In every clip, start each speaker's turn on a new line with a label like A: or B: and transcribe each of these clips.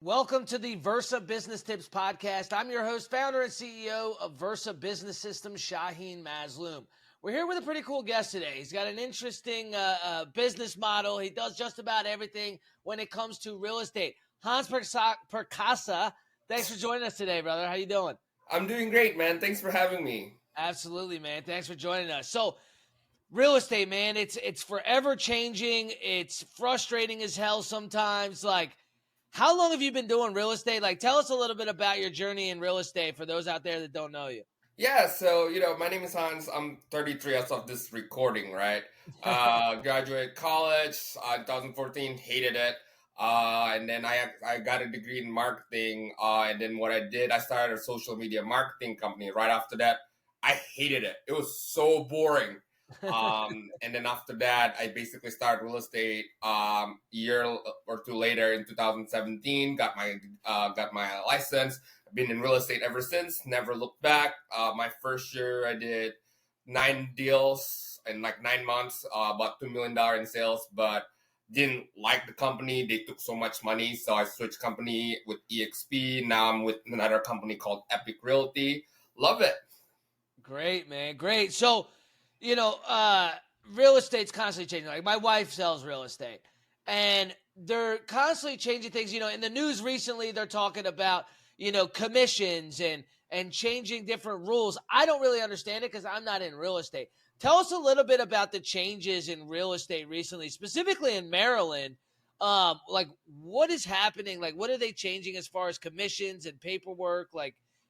A: Welcome to the Versa Business Tips Podcast. I'm your host, founder, and CEO of Versa Business Systems, Shaheen Mazloom. We're here with a pretty cool guest today. He's got an interesting business model. He does just about everything when it comes to real estate. Hans Perkasa, thanks for joining us today, brother. How you doing?
B: I'm doing great, man. Thanks for having me.
A: Absolutely, man. Thanks for joining us. So, real estate, man, it's forever changing. It's frustrating as hell sometimes. How long have you been doing real estate? Tell us a little bit about your journey in real estate for those out there that don't know you.
B: Yeah, so, my name is Hans. I'm 33 as of this recording, right? Graduated college, 2014, hated it. And then I got a degree in marketing. And then what I did, I started a social media marketing company. Right after that, I hated it. It was so boring. And then after that, I basically started real estate. Year or two later in 2017, got my license. I've been in real estate ever since. Never looked back. My first year, I did 9 deals in like 9 months, about $2 million in sales, but didn't like the company. They took so much money, so I switched company with EXP. Now I'm with another company called Epic Realty. Love it.
A: Great, man. Great. So, real estate's constantly changing. Like my wife sells real estate and they're constantly changing things. In the news recently, they're talking about, commissions and changing different rules. I don't really understand it because I'm not in real estate. Tell us a little bit about the changes in real estate recently, specifically in Maryland. What is happening? What are they changing as far as commissions and paperwork?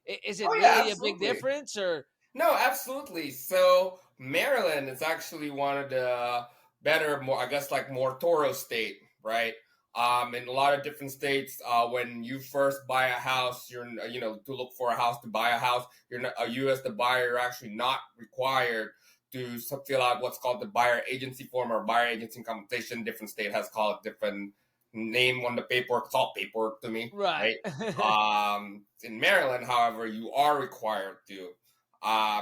A: Is it
B: Oh yeah,
A: really a big
B: absolutely.
A: difference or?
B: No, absolutely. So Maryland is actually one of the better, more I guess, like more Toro state, right? In a lot of different states, when you first buy a house, you're to look for a house to buy a house. You're not, you as the buyer, you're actually not required to fill out what's called the buyer agency form or buyer agency compensation. Different state has called it different name on the paperwork. It's all paperwork to me,
A: Right.
B: In Maryland, however, you are required to.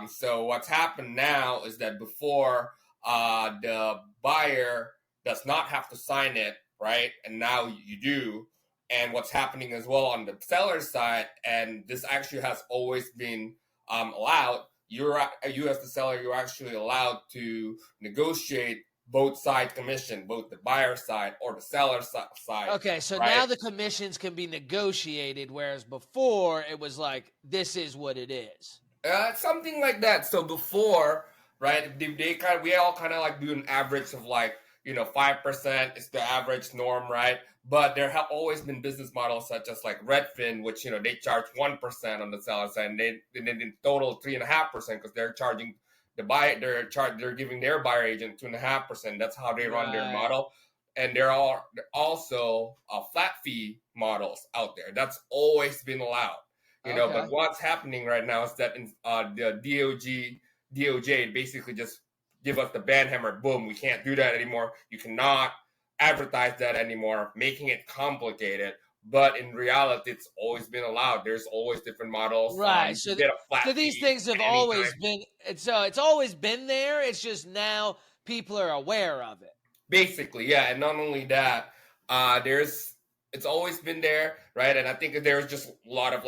B: So what's happened now is that before the buyer does not have to sign it, right? And now you do. And what's happening as well on the seller side, and this actually has always been allowed, you as the seller, you're actually allowed to negotiate both side commission, both the buyer side or the seller side.
A: Okay, so
B: right?
A: now the commissions can be negotiated, whereas before it was like, this is what it is.
B: Something like that. So before, right, we all kind of like do an average of 5% is the average norm, right? But there have always been business models such as like Redfin, which they charge 1% on the seller side, and they in total 3.5% because they're charging the buyer. They're giving their buyer agent 2.5%. That's how they run their model. And there are also flat fee models out there. That's always been allowed. But what's happening right now is that the DOJ basically just give us the ban hammer. Boom, we can't do that anymore. You cannot advertise that anymore, making it complicated. But in reality, it's always been allowed. There's always different models.
A: Right. So these things have always been. So it's always been there. It's just now people are aware of it.
B: Basically, yeah. And not only that, it's always been there, right? And I think there's just a lot of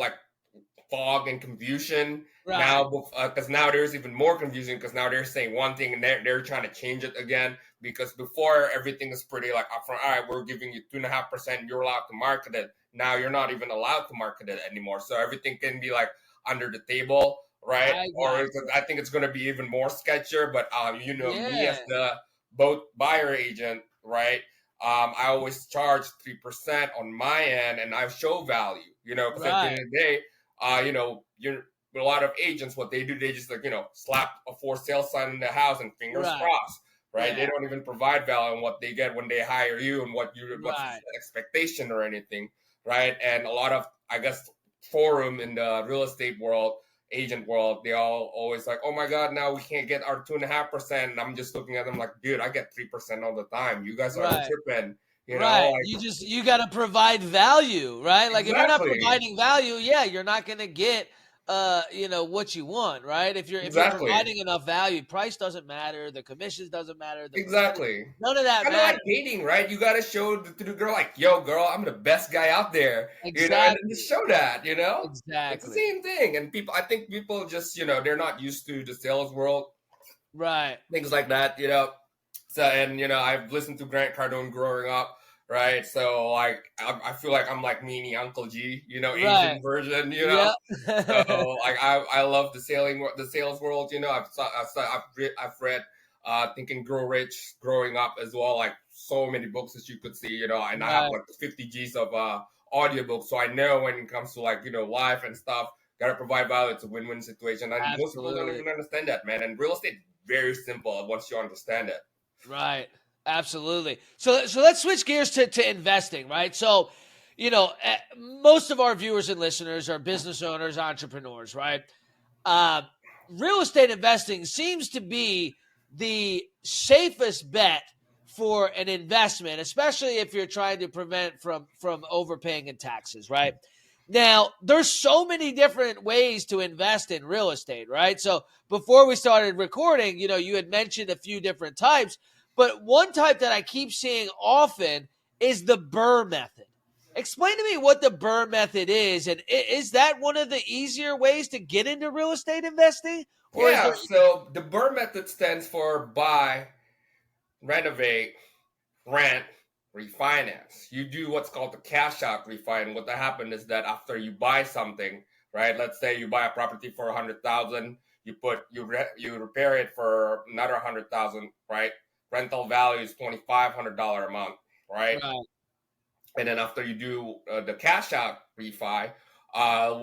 B: fog and confusion now, because now there's even more confusion because now they're saying one thing and they're trying to change it again, because before everything is pretty upfront. All right, we're giving you 2.5%, you're allowed to market it. Now you're not even allowed to market it anymore, so everything can be under the table, right? I think it's going to be even more sketchier. But me as the both buyer agent, right, I always charge 3% on my end, and I show value, because at the end of the day, you're a lot of agents, what they do, they just slap a for sale sign in the house and fingers crossed, right? They don't even provide value on what they get when they hire you and what's the expectation or anything, right? And a lot of, I guess, forum in the real estate world, agent world, they all always like, oh my God, now we can't get our 2.5%. And I'm just looking at them like, dude, I get 3% all the time. You guys are tripping.
A: You got to provide value, right? If you're not providing value, you're not going to get what you want, right? If you're
B: Exactly.
A: providing enough value, price doesn't matter, the commissions doesn't matter, the percentage,
B: Exactly.
A: none of that
B: Kind of like
A: matters.
B: dating, right? You got to show to the girl, like, yo, girl, I'm the best guy out there, and then
A: Exactly.
B: just show that, It's the
A: Exactly.
B: same thing. And I think people just, they're not used to the sales world,
A: Right.
B: things like that. So, and, I've listened to Grant Cardone growing up, right? So, like, I feel like I'm like meanie Uncle G,
A: Right.
B: Asian version.
A: Yep.
B: So like I love the sales world. I've read Think and Grow Rich growing up as well. Like so many books that you could see. And I have
A: Right.
B: like 50 G's of audiobooks, so I know when it comes to like life and stuff. Gotta provide value. It's a win-win situation, and most people don't
A: Absolutely.
B: even understand that, man. And real estate very simple once you understand it.
A: Right. Absolutely. So let's switch gears to investing, right? So, most of our viewers and listeners are business owners, entrepreneurs, right? Uh, Real estate investing seems to be the safest bet for an investment, especially if you're trying to prevent from overpaying in taxes, right? Now, there's so many different ways to invest in real estate, right? So before we started recording, you had mentioned a few different types, but one type that I keep seeing often is the Burr method. Explain to me what the Burr method is, and is that one of the easier ways to get into real estate investing, or is
B: Yeah.
A: there?
B: So the BRRRR method stands for buy, renovate, rent, refinance. You do what's called the cash out refi. And what that happened is that after you buy something, right? Let's say you buy a property for 100,000, you repair it for another 100,000, right? Rental value is $2,500 a month, right?
A: Right,
B: And then after you do the cash out refi,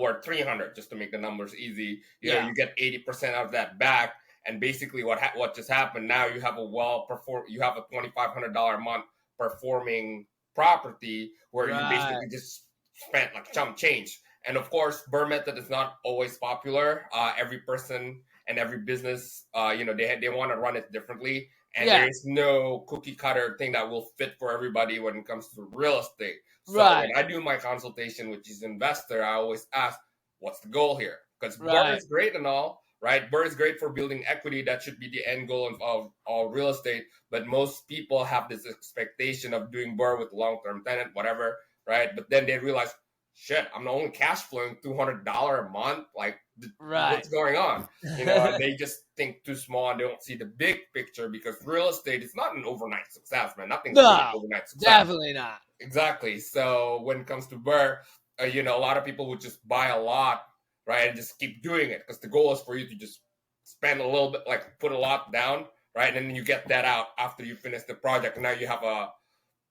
B: worth 300, just to make the numbers easy,
A: yeah,
B: you get 80% of that back. And basically, what just happened now? You have a $2,500 a month performing property where you
A: right,
B: basically just spent like chump change. And of course, Burr method is not always popular. Every person and every business, they want to run it differently, and
A: yeah,
B: there is no cookie cutter thing that will fit for everybody when it comes to real estate. So
A: right,
B: when I do my consultation with this investor, I always ask, what's the goal here? Because Burr
A: right,
B: is great and all, right? Burr is great for building equity. That should be the end goal of real estate. But most people have this expectation of doing Burr with long-term tenant, whatever, right? But then they realize, shit, I'm only cash flowing $200 a month. Like,
A: right.
B: what's going on? And they just think too small and they don't see the big picture, because real estate is not an overnight success, man. Nothing's really
A: No,
B: overnight success.
A: definitely not.
B: Exactly. So when it comes to Burr, a lot of people would just buy a lot, right, and just keep doing it, because the goal is for you to just spend a little bit, like put a lot down, right, and then you get that out after you finish the project. And now you have a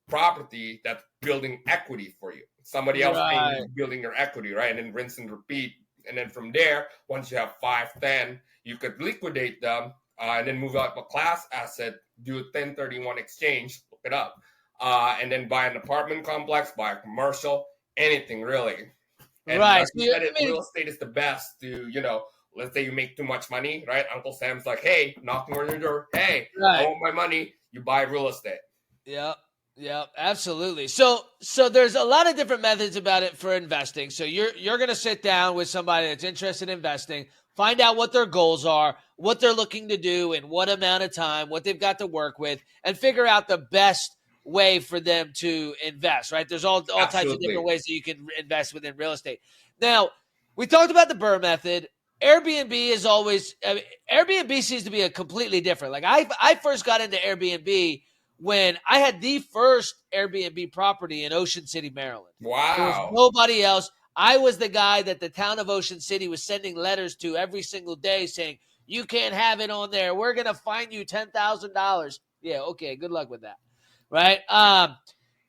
B: property that's building equity for you. Somebody else paying you
A: Right,
B: is building your equity, right? And then rinse and repeat. And then from there, once you have 5, 10, you could liquidate them, and then move out a class asset, do a 1031 exchange, look it up, and then buy an apartment complex, buy a commercial, anything really. And
A: right.
B: like you
A: So,
B: said,
A: I mean,
B: real estate is the best to, let's say you make too much money, right? Uncle Sam's like, hey, knocking on your door, hey, I
A: right.
B: want my money. You buy real estate.
A: Yep. Yep, absolutely. So there's a lot of different methods about it for investing. So you're going to sit down with somebody that's interested in investing, find out what their goals are, what they're looking to do in what amount of time, what they've got to work with, and figure out the best way for them to invest, right? There's all types of different
B: Absolutely.
A: ways that you can invest within real estate. Now, we talked about the Burr method. Airbnb is always Airbnb seems to be a completely different. Like I first got into Airbnb when I had the first Airbnb property in Ocean City, Maryland. There was
B: Wow.
A: nobody else. I was the guy that the town of Ocean City was sending letters to every single day saying, you can't have it on there. We're going to fine you $10,000. Yeah, okay, good luck with that. Right?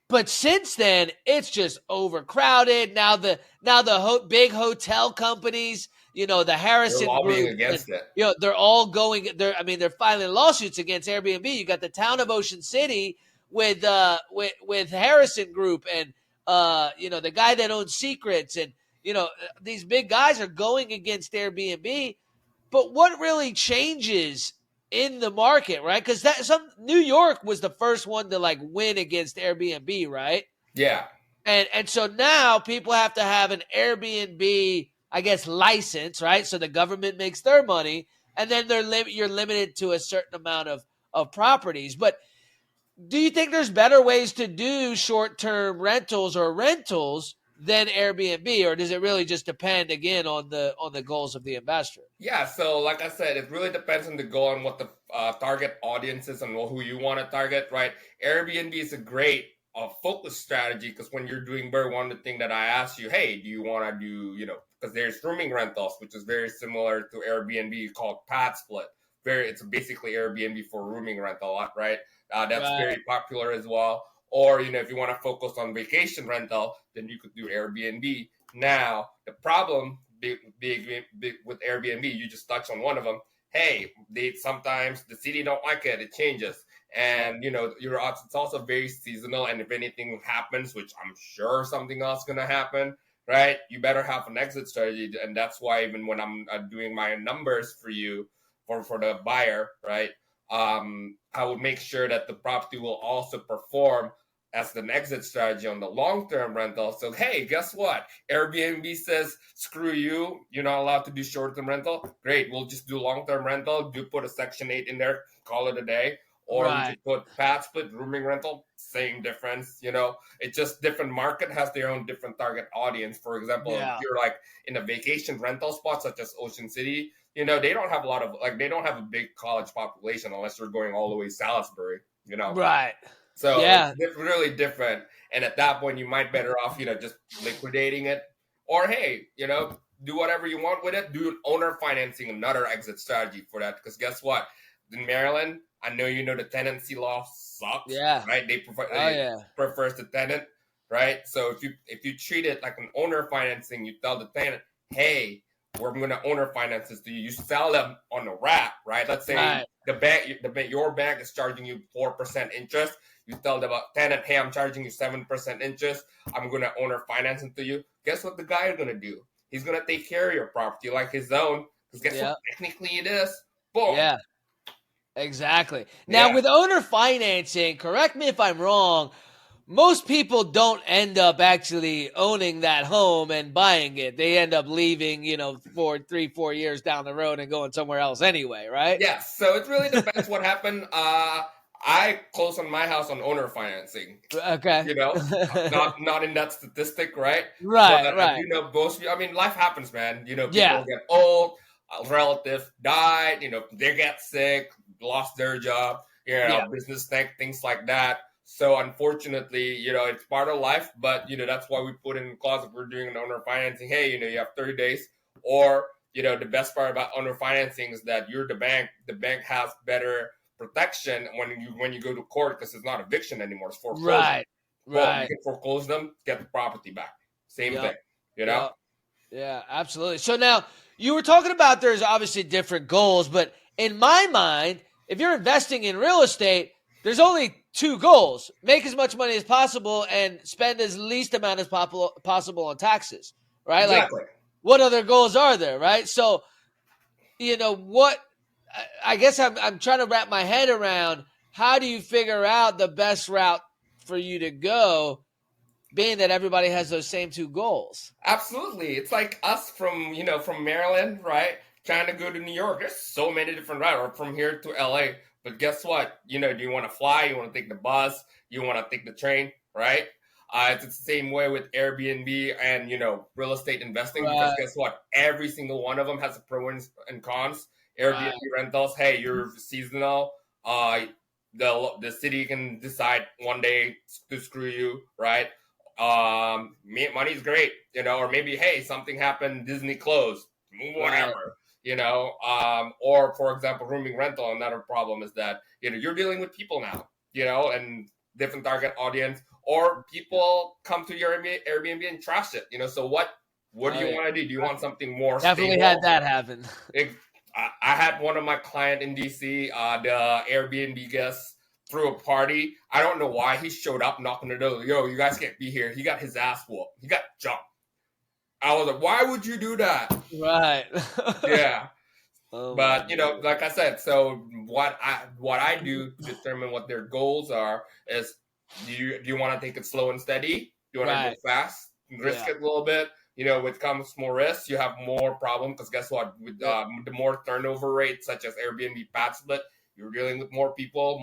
A: But since then, it's just overcrowded. Now the big hotel companies, the
B: They're
A: Harrison
B: lobbying
A: Group, and,
B: against it.
A: they're all going. They're filing lawsuits against Airbnb. You got the town of Ocean City with Harrison Group, and the guy that owns Secrets, and these big guys are going against Airbnb. But what really changes in the market, right? Because New York was the first one to like win against Airbnb, right?
B: Yeah.
A: And so now people have to have an Airbnb. I guess, license, right? So the government makes their money, and then you're limited to a certain amount of properties. But do you think there's better ways to do short-term rentals or rentals than Airbnb, or does it really just depend again on the goals of the investor?
B: Yeah, so like I said, it really depends on the goal and what the target audience is and who you want to target, right? Airbnb is a great focus strategy because when you're doing one of the thing that I asked you, hey, do you want to do, because there's rooming rentals, which is very similar to Airbnb called Pad Split. It's basically Airbnb for rooming rental, right? That's
A: Right.
B: very popular as well. Or, if you want to focus on vacation rental, then you could do Airbnb. Now, the problem big with Airbnb, you just touch on one of them. Hey, they sometimes the city don't like it; it changes, and it's also very seasonal. And if anything happens, which I'm sure something else is gonna happen, right? You better have an exit strategy, and that's why even when I'm doing my numbers for you for the buyer, right? I would make sure that the property will also perform as an exit strategy on the long-term rental. So hey, guess what? Airbnb says, screw you, you're not allowed to do short-term rental. Great, we'll just do long-term rental. Do put a Section 8 in there, call it a day. Or we
A: Right.
B: could put pad split, rooming rental, same difference. It's just different market has their own different target audience. For example, if
A: Yeah.
B: you're like in a vacation rental spot such as Ocean City, they don't have a lot of they don't have a big college population unless you're going all the way Salisbury.
A: Right.
B: So
A: Yeah.
B: it's really different. And at that point, you might better off, just liquidating it. Or hey, do whatever you want with it. Do owner financing, another exit strategy for that. Because guess what? In Maryland, I know the tenancy law sucks,
A: Yeah.
B: right?
A: Oh yeah.
B: Prefers the tenant, right? So if you treat it like an owner financing, you tell the tenant, hey, we're going to owner finance this to you. You sell them on a wrap, right? Let's say
A: Right.
B: your bank is charging you 4% interest. You tell the tenant, hey, I'm charging you 7% interest. I'm going to owner finance it to you. Guess what the guy is going to do? He's going to take care of your property like his own. Because guess what? Technically it is. Boom.
A: Yeah. Exactly. Now,
B: Yeah.
A: with owner financing, correct me if I'm wrong, most people don't end up actually owning that home and buying it. They end up leaving, for 3-4 years down the road and going somewhere else anyway, right?
B: Yeah. So it really depends what happened. I closed on my house on owner financing.
A: Okay.
B: Not in that statistic, right?
A: Right,
B: But
A: right.
B: most. I mean, life happens, man.
A: Yeah.
B: People get old, relatives died. They get sick, lost their job.
A: Yeah.
B: Business things like that. So unfortunately, it's part of life. But that's why we put in the clause if we're doing an owner financing. Hey, you have 30 days. Or the best part about owner financing is that you're the bank. The bank has better protection when you go to court because it's not eviction anymore. It's foreclosure.
A: Right.
B: Boom, you
A: Right.
B: can foreclose them, get the property back. Same
A: Yep.
B: thing,
A: Yep. Yeah, absolutely. So now you were talking about there's obviously different goals, but in my mind, if you're investing in real estate, there's only two goals: make as much money as possible and spend as least amount as possible on taxes, right? Like,
B: Exactly.
A: what other goals are there, right? So, what I guess I'm trying to wrap my head around, how do you figure out the best route for you to go, being that everybody has those same two goals?
B: Absolutely. It's like us from Maryland, right? Trying to go to New York. There's so many different routes, or from here to LA. But guess what? Do you want to fly? You want to take the bus? You want to take the train, right? It's the same way with Airbnb and real estate investing because
A: Right.
B: guess what? Every single one of them has a pros and cons. Airbnb
A: Right.
B: rentals, hey, you're seasonal. Uh, the city can decide one day to screw you, right? Money's great, or maybe hey, something happened, Disney closed, whatever, or for example, rooming rental. Another problem is that you're dealing with people now, and different target audience, or people come to your Airbnb and trash it, so what do you want to do? Do you want something more
A: Definitely
B: stable?
A: had that happen.
B: I had one of my client in DC, the Airbnb guest threw a party. I don't know why he showed up knocking the door. Yo, you guys can't be here. He got his ass whooped. He got jumped. I was like, why would you do that?
A: Right.
B: Yeah.
A: Oh,
B: But like I said, so what I do to determine what their goals are is do you want to take it slow and steady? Do you want to go fast, risk it a little bit? with comes more risk, you have more problem because guess what? With the more turnover rate, such as Airbnb pad split, you're dealing with more people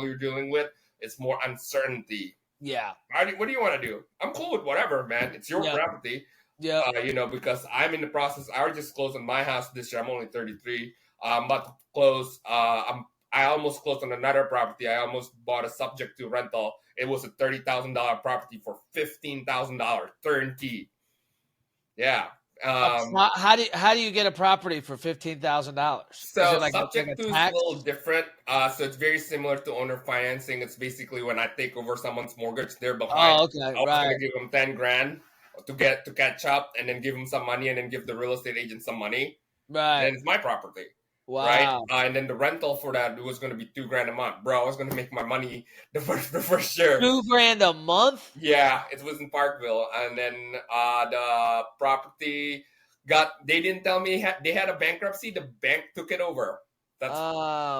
B: you're dealing with. It's more uncertainty.
A: Yeah.
B: What do you want to do? I'm cool with whatever, man. It's your property.
A: Yeah.
B: Because I'm in the process. I just closed on my house this year. I'm only 33. I'm about to close. I almost closed on another property. I almost bought a subject to rental. It was a $30,000 property for $15,000 turnkey. Yeah.
A: How do you get a property for $15,000?
B: So
A: like
B: subject to is a little different. So it's very similar to owner financing. It's basically when I take over someone's mortgage, they're behind.
A: Oh, okay,
B: I was
A: right.
B: gonna give them 10 grand to catch up, and then give them some money, and then give the real estate agent some money.
A: Right.
B: Then it's my property.
A: Wow.
B: Right. And then the rental for that was going to be $2,000 a month, bro. I was going to make my money the first year.
A: $2,000 a month?
B: Yeah, it was in Parkville, and then the property they didn't tell me they had a bankruptcy. The bank took it over. That's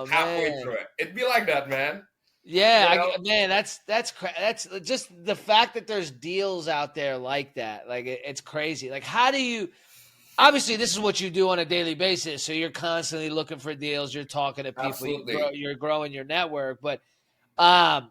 B: halfway through it. It'd be like that, man.
A: Yeah, that's just the fact that there's deals out there like that. Like it's crazy. Like how do you? Obviously, this is what you do on a daily basis. So you're constantly looking for deals. You're talking to people. You're growing your network. But, I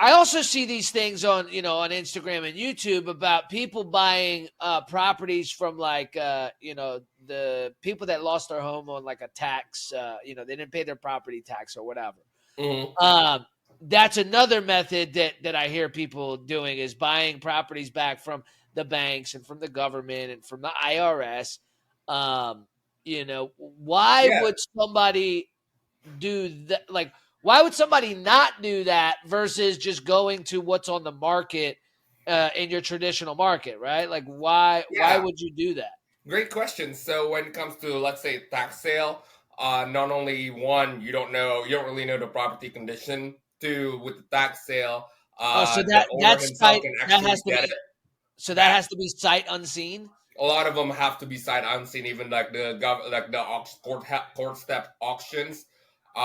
A: also see these things on Instagram and YouTube about people buying properties from the people that lost their home on like a tax. They didn't pay their property tax or whatever.
B: Mm-hmm.
A: That's another method that I hear people doing is buying properties back from the banks and from the government and from the IRS. Why would somebody do that? Like, why would somebody not do that versus just going to what's on the market in your traditional market, right? Like, why would you do that?
B: Great question. So when it comes to, let's say, tax sale, not only one, you don't really know the property condition. Two, with the tax sale, the owner himself can actually get it.
A: So that has to be sight unseen.
B: A lot of them have to be sight unseen. Even like the court step auctions, a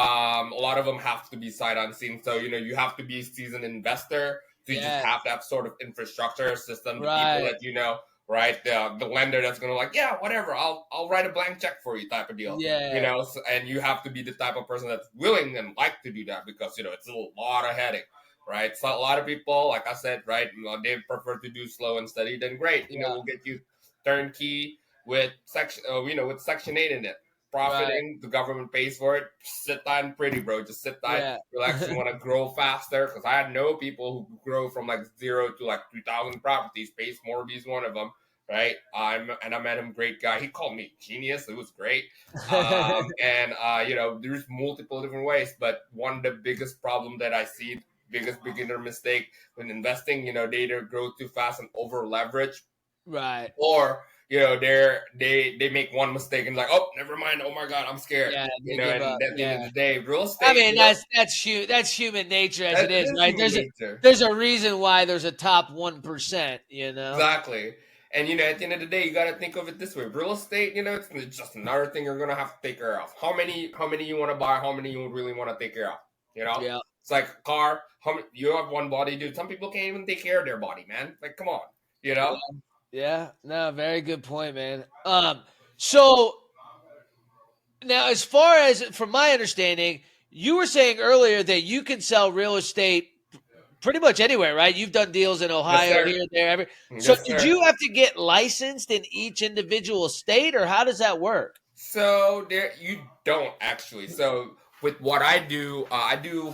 B: lot of them have to be sight unseen. So you have to be a seasoned investor to just have that sort of infrastructure system. The people that right, the lender that's gonna whatever, I'll write a blank check for you type of deal. And you have to be the type of person that's willing and like to do that because it's a lot of headache. Right, so a lot of people, like I said, right, they prefer to do slow and steady. Then great, we'll get you turnkey with section 8 in it, profiting. The government pays for it. Sit tight, pretty bro. Just sit tight, relax. You want to grow faster? Because I know people who grow from like 0 to like 3,000 properties. Pace Morby's one of them. Right, I met him, great guy. He called me genius. It was great. There's multiple different ways, but one of the biggest problem that I see. Biggest beginner mistake when investing, they either grow too fast and over leverage,
A: right?
B: Or they make one mistake and like, oh, never mind. Oh my god, I'm scared.
A: Yeah,
B: and at the end of the day, real estate.
A: I mean, that's human nature as it is, right? There's a reason why there's a top 1%.
B: Exactly. And at the end of the day, you got to think of it this way: real estate, it's just another thing you're gonna have to take care of. How many you want to buy? How many you really want to take care of?
A: Yeah.
B: It's like a car. You have one body, dude. Some people can't even take care of their body, man. Like, come on,
A: Yeah. No, very good point, man. So now, as far as from my understanding, you were saying earlier that you can sell real estate pretty much anywhere, right? You've done deals in Ohio, here, there, did you have to get licensed in each individual state, or how does that work?
B: So you don't actually. So with what I do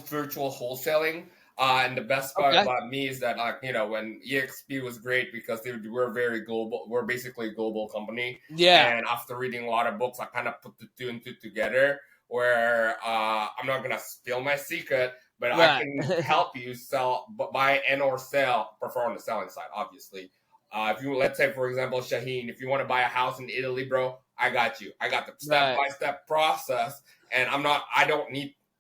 B: virtual wholesaling. And the best part about me is that, when EXP was great because we're very global. We're basically a global company.
A: Yeah.
B: And after reading a lot of books, I kind of put the two and two together where I'm not going to spill my secret, but I can help you buy and or sell, prefer on the selling side, obviously. If you, let's say, for example, Shaheen, if you want to buy a house in Italy, bro, I got you. I got the step-by-step process. And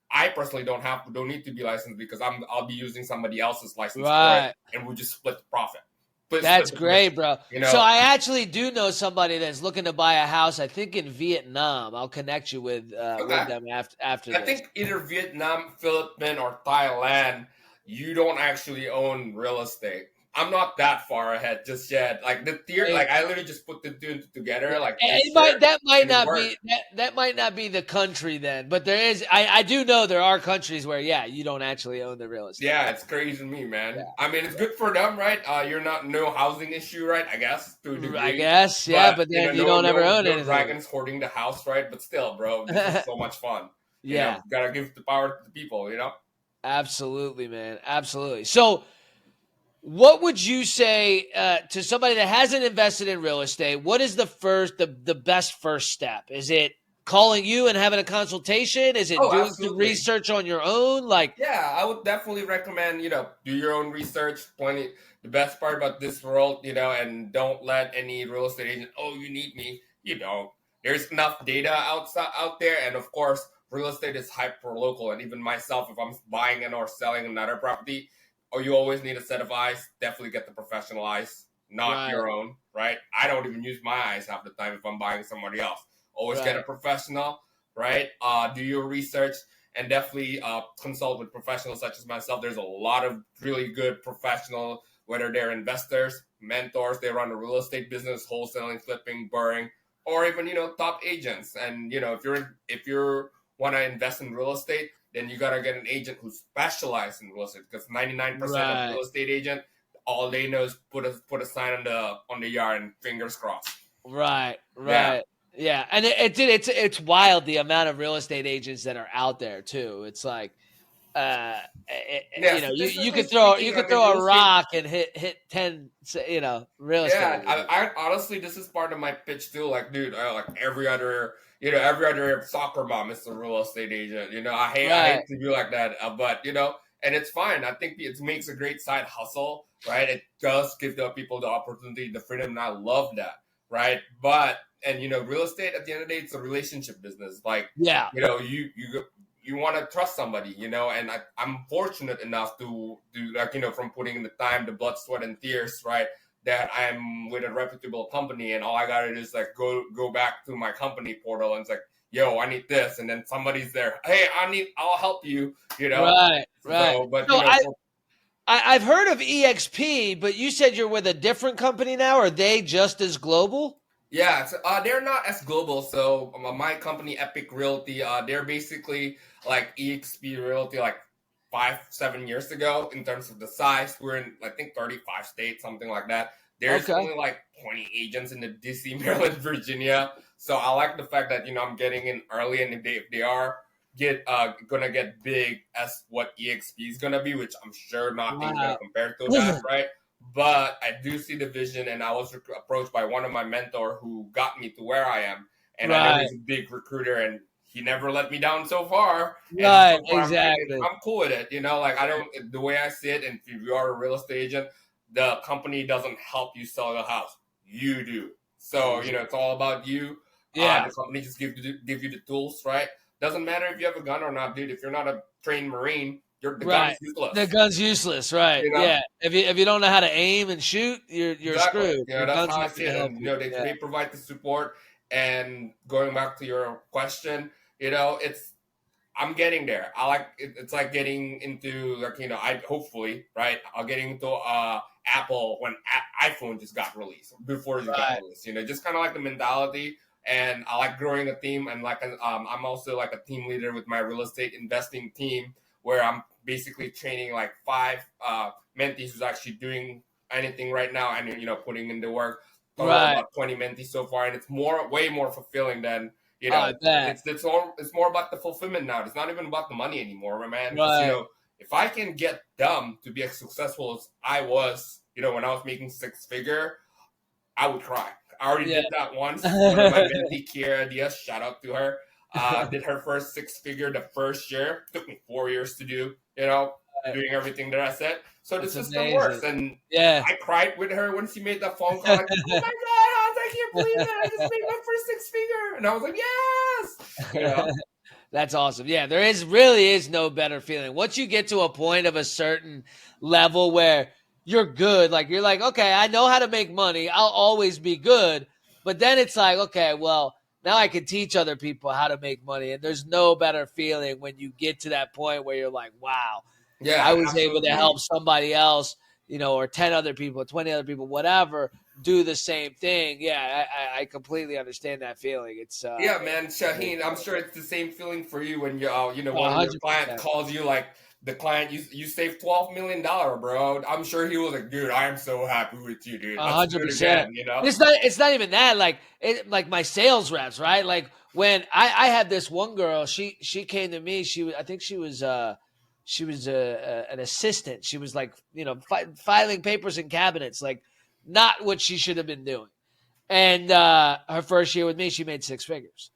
B: I personally don't need to be licensed because I'll be using somebody else's license for it, and we'll just split the profit.
A: That's great, bro. So I actually do know somebody that's looking to buy a house, I think in Vietnam. I'll connect you with them after this.
B: I think either Vietnam, Philippines, or Thailand, you don't actually own real estate. I'm not that far ahead just yet. Like the tier, like I literally just put the two together, like this year,
A: that might
B: and it
A: not
B: worked.
A: be that might not be the country then, but there is. I do know there are countries where you don't actually own the real estate.
B: Yeah, it's crazy to me, man.
A: Yeah.
B: I mean, it's good for them, right? You're not no housing issue, right? I guess to a
A: I
B: degree,
A: guess, yeah,
B: but
A: but then you
B: no
A: don't ever own
B: no
A: anything.
B: dragons hoarding the house, right? But still, bro, this is so much fun.
A: Yeah,
B: Gotta give the power to the people, you know.
A: absolutely, man, absolutely. So, what would you say to somebody that hasn't invested in real estate? What is the best first step? Is it calling you and having a consultation? Is it
B: Oh,
A: doing some
B: absolutely.
A: research on your own? Like,
B: Yeah, I would definitely recommend, do your own research. Plenty. The best part about this world, and don't let any real estate agent, oh, you need me. You don't. There's enough data out there, and of course, real estate is hyper local. And even myself, if I'm buying and or selling another property, or you always need a set of eyes. Definitely get the professional eyes, not
A: right,
B: your own. Right? I don't even use my eyes half the time if I'm buying somebody else. Always get a
A: right,
B: professional. Right? Do your research and definitely consult with professionals such as myself. There's a lot of really good professional, whether they're investors, mentors, they run a real estate business, wholesaling, flipping, burring, or even top agents. And if you're want to invest in real estate, then you gotta get an agent who specializes in real estate because 99% of
A: right,
B: real estate agent all they know is put a sign on the yard and fingers crossed.
A: right,
B: Yeah.
A: right. Yeah, and it's wild the amount of real estate agents that are out there too. It's like,
B: Yeah,
A: you
B: statistically
A: you
B: speaking, I
A: could
B: mean,
A: throw
B: real
A: a
B: estate.
A: rock and hit 10, real estate
B: Yeah,
A: agents.
B: I honestly, this is part of my pitch too. Like, dude, like every other soccer mom is a real estate agent. I hate
A: Right,
B: to be like that, but and it's fine. I think it makes a great side hustle, right? It does give the people the opportunity, the freedom, and I love that, right? But and real estate at the end of the day, it's a relationship business. Like,
A: yeah,
B: you want to trust somebody, and I'm fortunate enough to do like from putting in the time, the blood, sweat, and tears, right? That I'm with a reputable company, and all I gotta do is like go back to my company portal, and it's like, yo, I need this, and then somebody's there. Hey, I'll help you,
A: right, right.
B: So, but
A: So I've heard of EXP, but you said you're with a different company now. Are they just as global?
B: yeah, they're not as global. So my company, Epic Realty, they're basically like EXP Realty, like 5-7 years ago in terms of the size. We're in I think 35 states, something like that. There's
A: Okay.
B: only like 20 agents in the DC, Maryland, Virginia. So I like the fact that I'm getting in early, and if they are gonna get big as what EXP is gonna be, which I'm sure nothing's gonna
A: Wow.
B: compare to that, right? But I do see the vision, and I was approached by one of my mentor who got me to where I am, and I know
A: Right.
B: he's a big recruiter, and he never let me down so far. And
A: Right.
B: so far,
A: Exactly.
B: I'm cool with it. Like I don't the way I see it, and if you are a real estate agent, the company doesn't help you sell the house, you do. So it's all about you.
A: Yeah.
B: The company just give you the tools, right? Doesn't matter if you have a gun or not, dude. If you're not a trained Marine, the gun's
A: Right. The
B: useless.
A: gun's useless. Right.
B: You know.
A: Yeah. If you don't know how to aim and shoot, you're
B: Exactly.
A: screwed. The
B: That's
A: gun's
B: how I
A: not
B: see
A: going to
B: it.
A: help
B: And
A: you. Yeah.
B: they provide the support. And going back to your question, it's I'm getting there. I like it's like getting into like I hopefully right. I'll get into Apple when iPhone just got released before it just got
A: Right.
B: released. Just kind of like the mentality. And I like growing a team, and like I'm also like a team leader with my real estate investing team, where I'm basically training like 5 mentees who's actually doing anything right now, and putting in the work. Total
A: Right.
B: about 20 mentees so far, and it's way more fulfilling than
A: Oh, I bet.
B: it's more about the fulfillment now. It's not even about the money anymore, man. Because
A: Right.
B: if I can get them to be as successful as I was, when I was making 6 figure, I would cry. I already
A: Yeah.
B: did that once. One of my mentee, Kira Diaz, shout out to her, did her first 6 figure the first year. Took me 4 years to do, doing everything that I said. So the
A: That's
B: system works.
A: amazing.
B: And
A: Yeah.
B: I cried with her when she made that phone call. Like, oh my God, Hans, I can't believe it. I just made my first 6 figure. And I was like, yes.
A: That's awesome. Yeah, there really is no better feeling. Once you get to a point of a certain level where you're good, like you're like, okay, I know how to make money. I'll always be good. But then it's like, okay, well, now I can teach other people how to make money. And there's no better feeling when you get to that point where you're like, wow, I
B: Yeah,
A: was able to
B: absolutely.
A: help somebody else or 10 other people, 20 other people, whatever, do the same thing. Yeah, I completely understand that feeling. It's
B: Yeah, man,
A: very
B: Shaheen, I'm
A: cool.
B: sure it's the same feeling for you when one of your clients
A: 100%.
B: calls you like the client you saved $12 million, bro. I'm sure he was like, dude, I am so happy with you, dude.
A: A
B: Let's
A: hundred
B: do it
A: percent.
B: again.
A: It's not even that. Like my sales reps, right? Like when I had this one girl, she came to me. I think she was an assistant. She was like filing papers in cabinets, like not what she should have been doing. And her first year with me, she made 6 figures.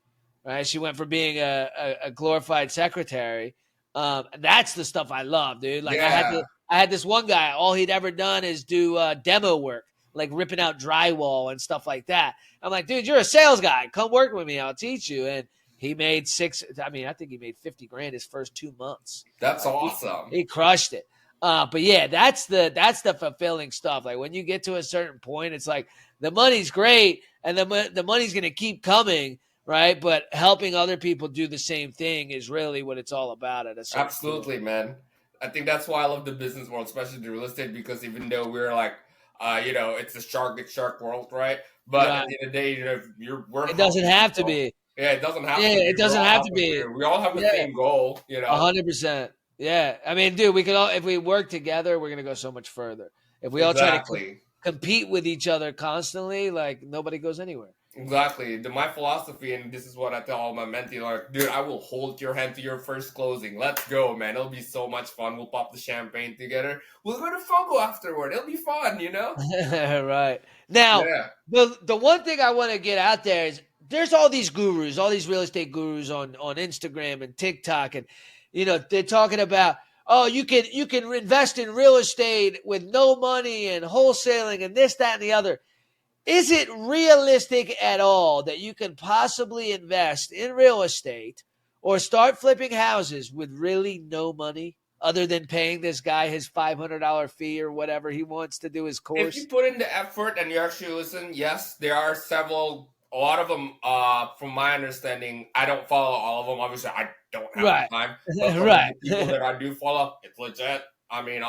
A: Right? She went from being a glorified secretary. That's the stuff I love, dude. Like
B: Yeah,
A: I had this one guy. All he'd ever done is do demo work, like ripping out drywall and stuff like that. I'm like, dude, you're a sales guy. Come work with me. I'll teach you. And he made six. I mean, I think he made 50 grand his first 2 months.
B: that's
A: Like
B: awesome.
A: he crushed it. But yeah, that's the fulfilling stuff. Like when you get to a certain point, it's like the money's great and the money's going to keep coming, right? But helping other people do the same thing is really what it's all about at a certain point.
B: Absolutely, man. I think that's why I love the business world, especially the real estate, because even though we're like, it's it's shark world, right? But at
A: Right.
B: the end of the day, we're
A: It doesn't
B: helping
A: have to
B: people.
A: be.
B: Yeah, it doesn't have
A: Yeah,
B: to be.
A: it
B: We're
A: doesn't
B: all
A: have to
B: helping.
A: be.
B: We all have the
A: Yeah,
B: same goal.
A: 100%. Yeah. I mean, dude, we could all, if we work together, we're going to go so much further. If we all try to
B: Exactly.
A: compete with each other constantly, like nobody goes anywhere.
B: Exactly. My philosophy, and this is what I tell all my mentees, like, dude, I will hold your hand to your first closing. Let's go, man. It'll be so much fun. We'll pop the champagne together. We'll go to Fogo afterward. It'll be fun.
A: Right. Now,
B: Yeah.
A: the one thing I want to get out there is there's all these gurus, all these real estate gurus on Instagram and TikTok, and they're talking about, oh, you can invest in real estate with no money and wholesaling and this, that, and the other. Is it realistic at all that you can possibly invest in real estate or start flipping houses with really no money other than paying this guy his $500 fee or whatever he wants to do his
B: If you
A: course?
B: put in the effort and you actually listen, yes, there are a lot of them, from my understanding, I don't follow all of them. Obviously, I don't have the
A: Right.
B: time. But from
A: Right.
B: the people that I do follow, it's legit. I mean,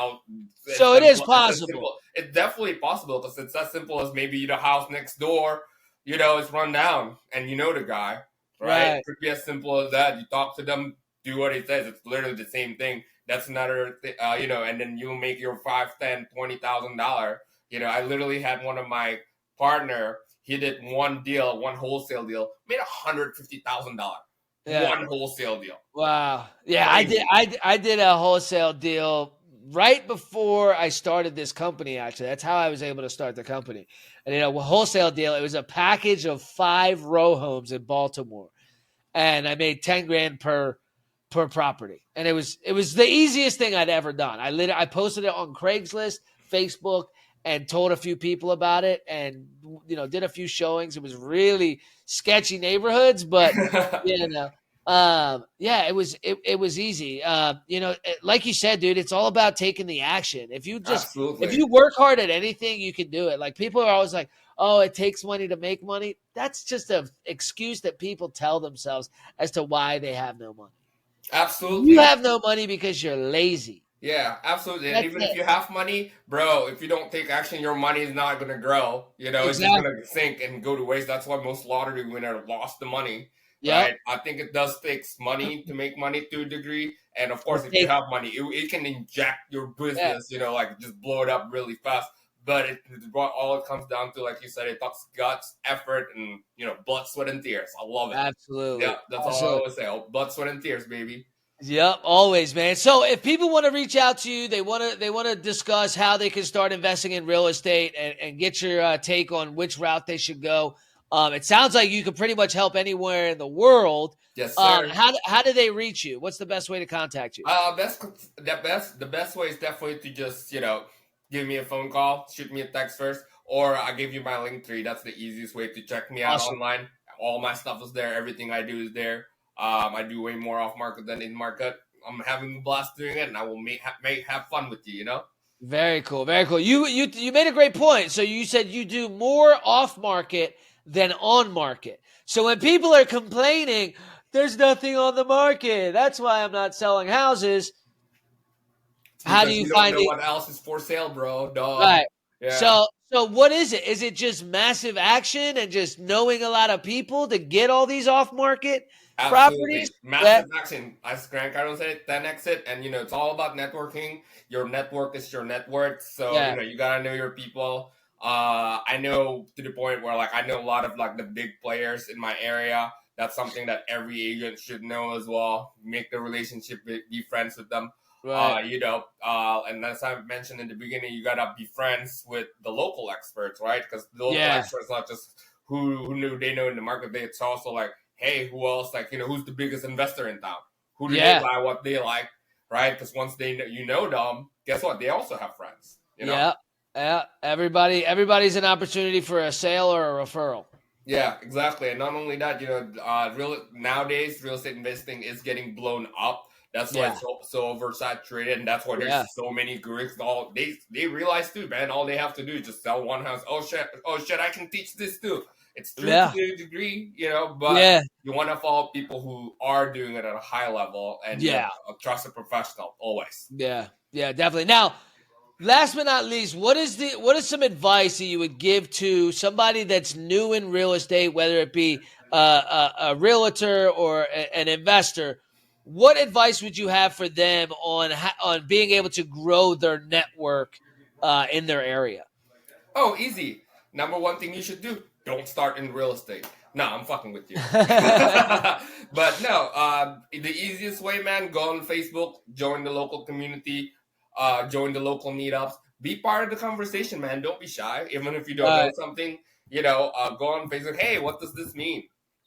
A: So it is possible.
B: It's definitely possible because it's as simple as maybe the house next door, is run down and you know the guy, right? It
A: Right.
B: could be as simple as that. You talk to them, do what he says. It's literally the same thing. That's another thing, and then you make your $5, $10, $20,000. I literally had one of my partner. He did one deal, one wholesale deal, made $150,000.
A: Yeah.
B: One wholesale deal.
A: Wow. Yeah, I did.
B: Crazy.
A: I did a wholesale deal right before I started this company. Actually, that's how I was able to start the company. And a wholesale deal. It was a package of 5 row homes in Baltimore, and I made 10 grand per property. And it was the easiest thing I'd ever done. I posted it on Craigslist, Facebook, and told a few people about it, and did a few showings. It was really sketchy neighborhoods, but you know yeah, it was easy. Like you said, dude, it's all about taking the action. If
B: Absolutely.
A: you work hard at anything, you can do it. Like people are always like, oh, it takes money to make money. That's just an excuse that people tell themselves as to why they have no money. You
B: Absolutely.
A: have no money because you're lazy.
B: Yeah, absolutely. And
A: That's
B: even if
A: it.
B: you have money, bro, if you don't take action, your money is not going to grow. It's just going
A: Exactly.
B: to sink and go to waste. That's why most lottery winner lost the money,
A: Yep.
B: right? I think it does takes money to make money to a degree. And of course,
A: It
B: if you
A: takes
B: have money, it can inject your
A: yeah,
B: business, like just blow it up really fast. But all it comes down to, like you said, it talks guts, effort, and, blood, sweat, and tears. I love it. Yeah,
A: absolutely.
B: that's all I
A: Absolutely.
B: always say. Oh, blood, sweat, and tears, baby.
A: Yep, always, man. So if people want to reach out to you, they want to discuss how they can start investing in real estate and get your take on which route they should go. It sounds like you can pretty much help anywhere in the world.
B: Yes, sir.
A: How do they reach you? What's the best way to contact you?
B: The best way is definitely to just give me a phone call, shoot me a text first, or I give you my link tree. That's the easiest way to check me out
A: Awesome.
B: online. All my stuff is there. Everything I do is there. I do way more off market than in market. I'm having a blast doing it, and I will have fun with you.
A: Very cool. Very cool. You made a great point. So you said you do more off market than on market. So when people are complaining, there's nothing on the market. That's why I'm not selling houses. How do
B: because
A: you
B: you don't
A: find
B: know
A: it?
B: what else is for sale, bro. Duh.
A: Right.
B: Yeah.
A: So what is it? Is it just massive action and just knowing a lot of people to get all these off market properties?
B: Absolutely.
A: Yeah.
B: Massive action. As Grant Cardone said it, 10x it. And, it's all about networking. Your network is your net worth. So,
A: Yeah.
B: you got to know your people. I know to the point where, I know a lot of, the big players in my area. That's something that every agent should know as well. Make the relationship, be friends with them.
A: Right.
B: And as I mentioned in the beginning, you got to be friends with the local experts, right? Because the local
A: Yeah.
B: experts, not just who knew they know in the market, it's also like, hey, who else? Who's the biggest investor in town? Who do they buy? What they like, right? Because once they know them, guess what? They also have friends.
A: Yeah. Everybody's an opportunity for a sale or a referral.
B: Yeah, exactly. And not only that, nowadays real estate investing is getting blown up. That's why it's so oversaturated, and that's why there's so many gurus. They realize too, man. All they have to do is just sell one house. Oh shit, I can teach this too. It's true to a degree, but you want to follow people who are doing it at a high level and a trusted professional always.
A: Yeah, definitely. Now, last but not least, what is some advice that you would give to somebody that's new in real estate, whether it be a realtor or an investor? What advice would you have for them on being able to grow their network in their area?
B: Oh, easy. Number one thing you should do: don't start in real estate. No, I'm fucking with you. But no, the easiest way, man, go on Facebook, join the local community, join the local meetups, be part of the conversation, man. Don't be shy, even if you don't know something. Go on Facebook. Hey, what does this mean?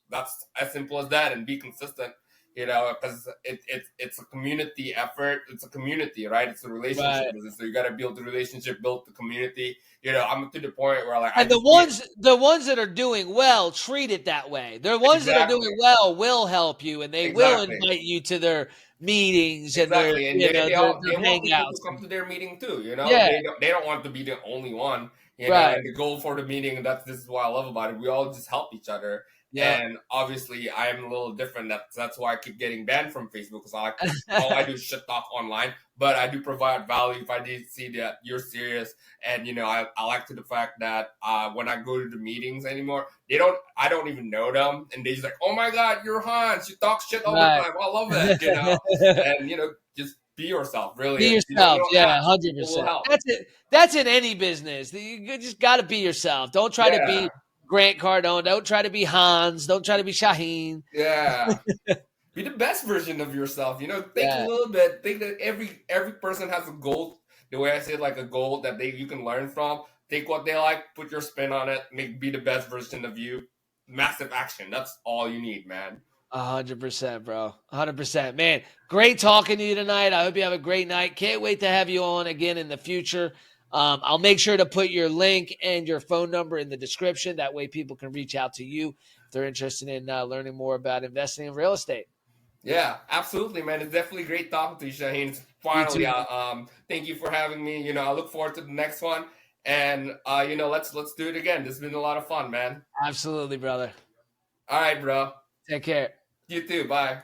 B: That's as simple as that, and be consistent. Because it's a community effort. It's a community, right? It's a relationship business. So you got to build the relationship, build the community. I'm to the point where
A: and the ones that are doing well treat it that way. The ones that are doing well will help you, and they will invite you to their meetings and their
B: and they want people to
A: hangouts.
B: come to their meeting too.
A: Yeah.
B: They don't want to be the only one.
A: Right.
B: And the goal for the meeting, this is what I love about it. We all just help each other.
A: Yeah.
B: And obviously, I am a little different. That's why I keep getting banned from Facebook, because all I do is shit talk online. But I do provide value if I do see that you're serious. And I like the fact that when I go to the meetings anymore, I don't even know them, and they're just like, "Oh my God, you're Hans. You talk shit all the time. I love it." And just be yourself. Really,
A: be yourself. 100%. That's it. That's in any business. You just got to be yourself. Don't try to be Grant Cardone. Don't try to be Hans. Don't try to be Shaheen.
B: Yeah. Be the best version of yourself. Think a little bit. Think that every person has a goal. The way I say it, like a goal that you can learn from. Take what they like, put your spin on it, be the best version of you. Massive action. That's all you need, man.
A: 100%, bro. 100%. Man, great talking to you tonight. I hope you have a great night. Can't wait to have you on again in the future. I'll make sure to put your link and your phone number in the description. That way people can reach out to you if they're interested in learning more about investing in real estate.
B: Yeah, absolutely, man. It's definitely great talking to you, Shaheen. Finally, thank you for having me. I look forward to the next one. And, let's do it again. This has been a lot of fun, man.
A: Absolutely, brother.
B: All right, bro.
A: Take care.
B: You too. Bye.